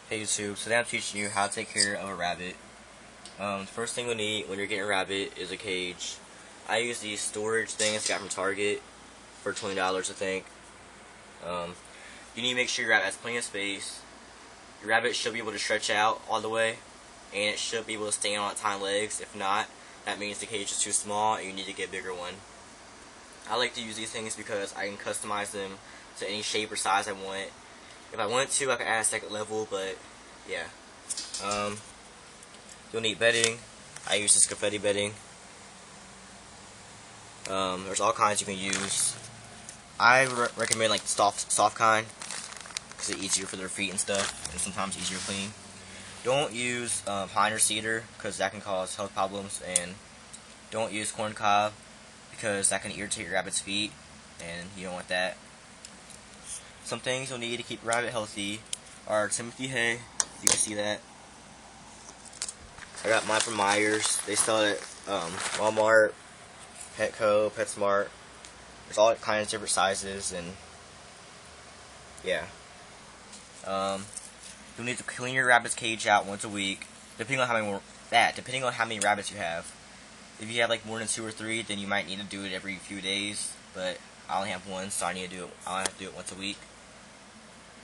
Hey YouTube, today I'm teaching you how to take care of a rabbit. The first thing you'll need when you're getting a rabbit is a cage. I use these storage things I got from Target for $20 I think. You need to make sure your rabbit has plenty of space. Your rabbit should be able to stretch out all the way, and it should be able to stand on its hind legs. If not, that means the cage is too small and you need to get a bigger one. I like to use these things because I can customize them to any shape or size I want. If I want to, I can add a second level, but yeah. You'll need bedding. I use this confetti bedding. There's all kinds you can use. I recommend like the soft kind because it's easier for their feet and stuff, and sometimes easier to clean. Don't use pine or cedar because that can cause health problems, and don't use corn cob because that can irritate your rabbit's feet, and you don't want that. Some things you'll need to keep your rabbit healthy are Timothy hay. You can see that. I got mine from Myers. They sell it at Walmart, Petco, PetSmart. There's all kinds of different sizes, and yeah. You'll need to clean your rabbit's cage out once a week, depending on how many rabbits you have. If you have like more than 2 or 3, then you might need to do it every few days. But I only have 1, so I have to do it once a week.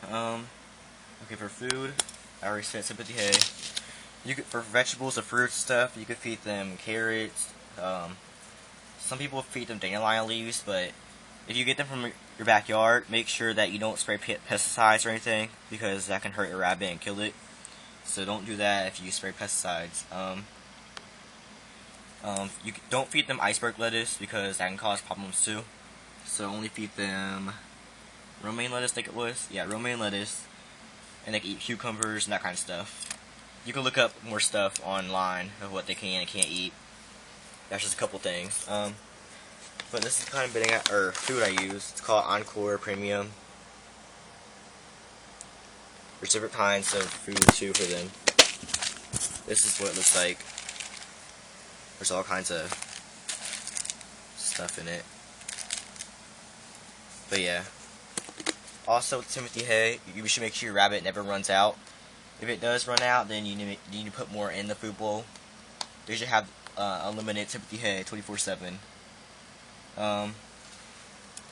Okay, for food, I already said sympathy hay. For vegetables or fruits stuff, you could feed them carrots. Some people feed them dandelion leaves, but if you get them from your backyard, make sure that you don't spray pesticides or anything, because that can hurt your rabbit and kill it. So don't do that if you spray pesticides. You don't feed them iceberg lettuce because that can cause problems too. So only feed them romaine lettuce, I think it was. Yeah, romaine lettuce, and they can eat cucumbers and that kind of stuff. You can look up more stuff online of what they can and can't eat. That's just a couple things. But this is the kind of bedding or food I use. It's called Encore Premium. There's different kinds of food too for them. This is what it looks like. There's all kinds of stuff in it. But yeah. Also, with Timothy hay, you should make sure your rabbit never runs out. If it does run out, then you need to put more in the food bowl. They should have unlimited Timothy hay 24/7.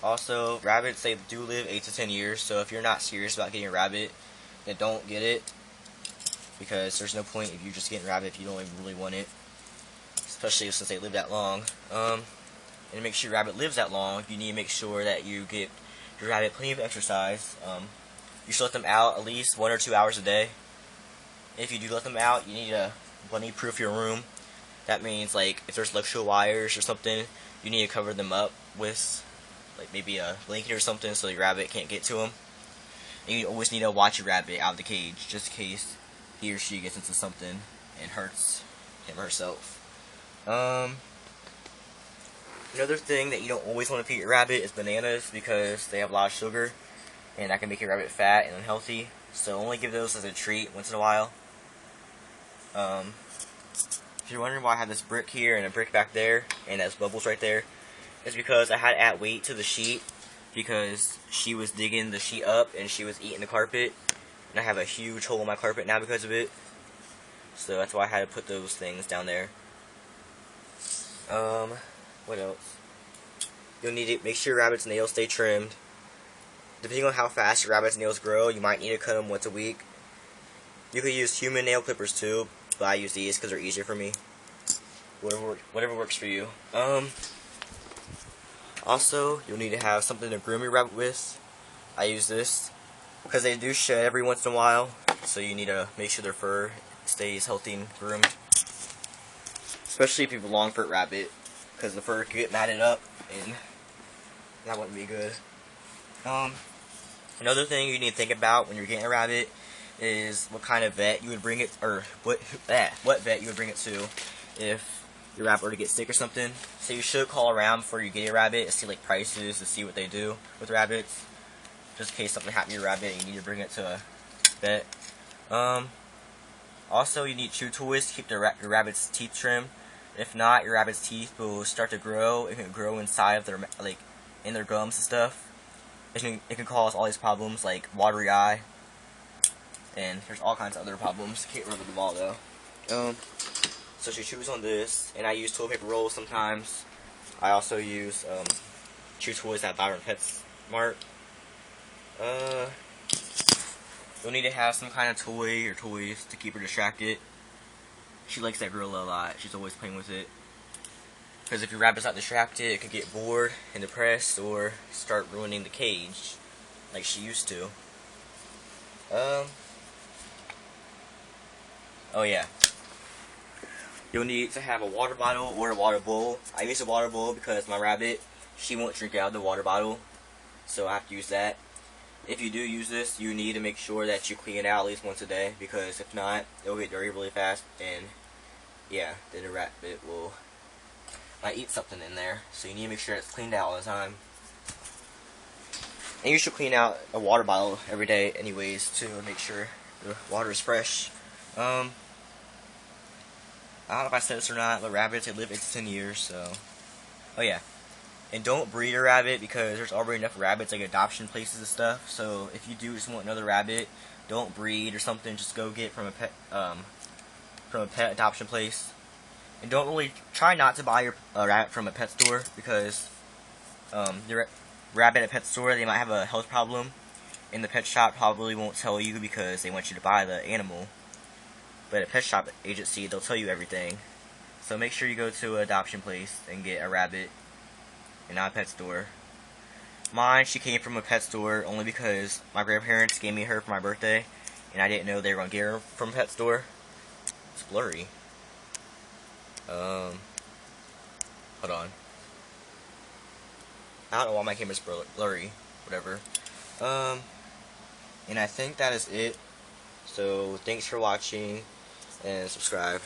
Also, rabbits, they do live 8 to 10 years, so if you're not serious about getting a rabbit, then don't get it, because there's no point if you're just getting a rabbit if you don't even really want it, especially since they live that long. And to make sure your rabbit lives that long, you need to make sure that you get your rabbit plenty of exercise. You should let them out at least 1 or 2 hours a day. If you do let them out, you need to bunny-proof your room. That means, like, if there's electrical wires or something, you need to cover them up with, like, maybe a blanket or something so your rabbit can't get to them. And you always need to watch your rabbit out of the cage, just in case he or she gets into something and hurts him or herself. Another thing that you don't always want to feed your rabbit is bananas, because they have a lot of sugar, and that can make your rabbit fat and unhealthy. So only give those as a treat once in a while. If you're wondering why I have this brick here and a brick back there, and there's bubbles right there, it's because I had to add weight to the sheet, because she was digging the sheet up and she was eating the carpet, and I have a huge hole in my carpet now because of it. So that's why I had to put those things down there. What else? You'll need to make sure your rabbit's nails stay trimmed. Depending on how fast your rabbit's nails grow, you might need to cut them once a week. You could use human nail clippers too, but I use these because they're easier for me. Whatever works for you. Also, you'll need to have something to groom your rabbit with. I use this because they do shed every once in a while, so you need to make sure their fur stays healthy and groomed. Especially if you have a long fur rabbit, because the fur could get matted up, and that wouldn't be good. Another thing you need to think about when you're getting a rabbit is what kind of vet you would bring it, or what vet you would bring it to if your rabbit were to get sick or something. So you should call around before you get a rabbit to see like prices, to see what they do with rabbits, just in case something happened to your rabbit and you need to bring it to a vet. Also, you need chew toys to keep your rabbit's teeth trimmed. If not, your rabbit's teeth will start to grow. It can grow inside of their, like, in their gums and stuff. It can cause all these problems like watery eye. and there's all kinds of other problems. Can't remember them all though. So she chews on this, and I use toilet paper rolls sometimes. I also use chew toys at Byron PetSmart. You'll need to have some kind of toy or toys to keep her distracted. She likes that gorilla a lot. She's always playing with it. Because if your rabbit's not distracted, it could get bored and depressed or start ruining the cage like she used to. Oh yeah. You'll need to have a water bottle or a water bowl. I use a water bowl because my rabbit, she won't drink out of the water bottle, so I have to use that. If you do use this, you need to make sure that you clean it out at least once a day, because if not, it'll get dirty really fast, and yeah, then the rabbit might eat something in there. So you need to make sure it's cleaned out all the time. And you should clean out a water bottle every day anyways to make sure the water is fresh. I don't know if I said this or not, but rabbits, they live 8 to 10 years, so... Oh yeah. And don't breed a rabbit because there's already enough rabbits, like adoption places and stuff. So if you do just want another rabbit, don't breed or something. Just go get it from a pet adoption place. And don't really try not to buy your rabbit from a pet store because your rabbit at a pet store, they might have a health problem, and the pet shop probably won't tell you because they want you to buy the animal. But at a pet shop agency, they'll tell you everything. So make sure you go to an adoption place and get a rabbit and not a pet store. Mine, she came from a pet store only because my grandparents gave me her for my birthday, and I didn't know they were going to get her from a pet store. It's blurry. Hold on. I don't know why my camera's blurry. Whatever. And I think that is it. So, thanks for watching, and subscribe.